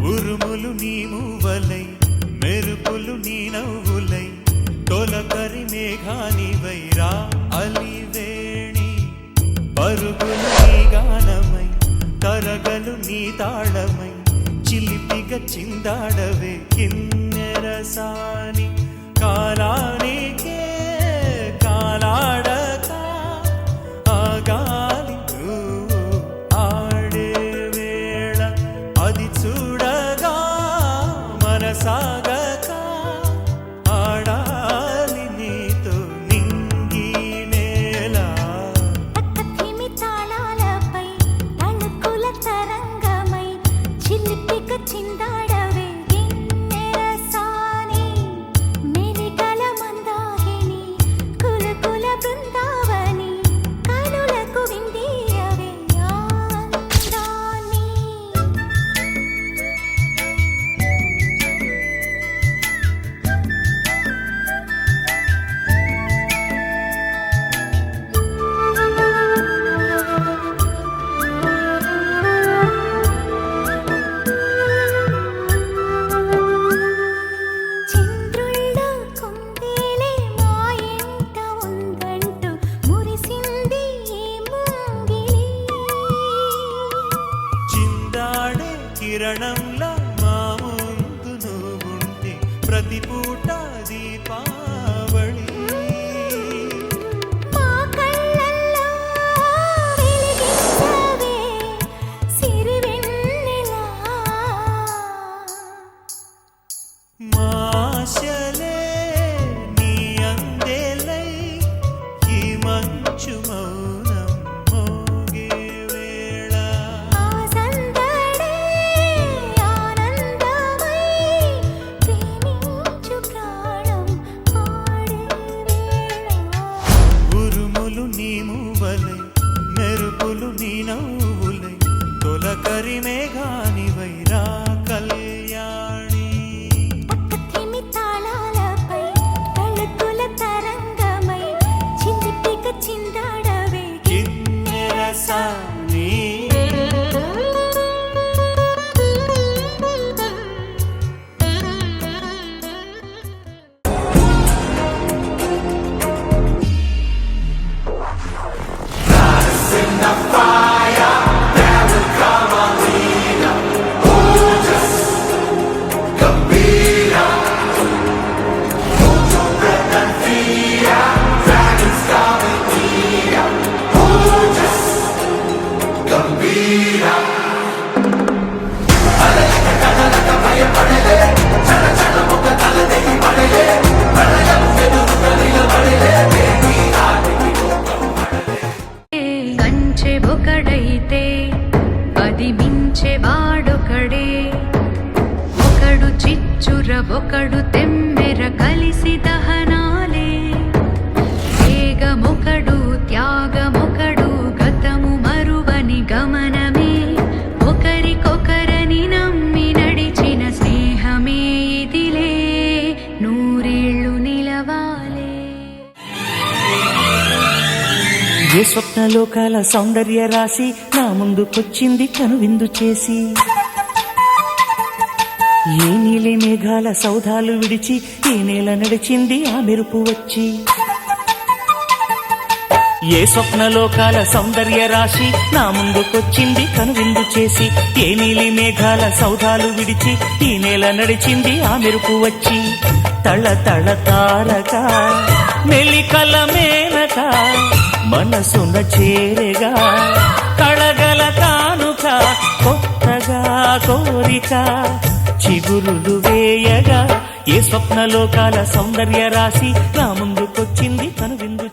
ఉరుములు నీ మూవలై మెరుపులు నీ నవ్వులై తొలకరి మేఘానివై రా అలివేణి పరుగులు నీ గానమై తరగలు నీ తాళమై చిలిపిగా చిందాడవే కిన్నెరసాని కాలానికే కాలాడక ఆగాలి ఆడే వేళ అది చూడగా మనసాగక ఆడాలి నీతో నింగి నేల పక్కతిమి తాళాలపై తళుకుల తరంగమై చిలిపిక చిందాడవే గిన్నెరసాని మెలికల మందాకిని కులకుల బృందావని కనులకు విందియవే ఆనందాన్ని చంద్రుల్లో కుందేలే మా ఇంట ఉందంటూ మురిసింది ఈ ముంగిలి చిందాడే కిరణంలా మా ముందు నువ్వుంటే ప్రతి పూట దీపావళి మా కళ్ళల్లో వెలిగించవే సిరివెన్నెలా మాశలే నీ అందేలై ఈ మంచు మౌనం మోగే వేళ ఆ సందడే ఆనందమై ప్రేమించు ప్రాణం ఆడే వేళ ఉరుములు నీ మూవలై మెరుపులు నీ నవ్వులై తొలకరి మేఘానివై రా కళ్యాణి పక్కతిమి తాళాలపై తళుకుల తరంగమై చిలిపిక చిందాడవే కిన్నెరసాని కంచె ఒకడైతే అది మించె వాడొకడే ఒకడు చిచ్చుర ఒకడు తెమ్మెర కలిసి దహనాలే వేగమొకడు త్యాగమొకడు గతము మరువని గమనమే ఒకరికొకరని నమ్మి నడిచిన స్నేహమే ఇదిలే నూరేళ్ళు నిలవాలే ఏ స్వప్నలోకాల సౌందర్య రాశి నా ముందుకొచ్చింది కనువిందు చేసి ఏ నీలి మేఘాల సౌధాలు విడిచి ఈ నేల నడిచింది ఆ మెరుపు వచ్చి ఏ స్వప్నలోకాల సౌందర్య రాశి నా ముందుకొచ్చింది కనువిందు చేసి ఏ నీలి మేఘాల సౌధాలు విడిచి ఈ నేల నడిచింది ఆ మెరుపు వచ్చి తళ తళ తారక మెలికల మేనక మనసున చేరగా కళగల కానుక కొత్తగా కోరిక చిగురులు వేయగా ఏ స్వప్నలోకాల సౌందర్య రాశి నా ముందుకొచ్చింది కనువిందు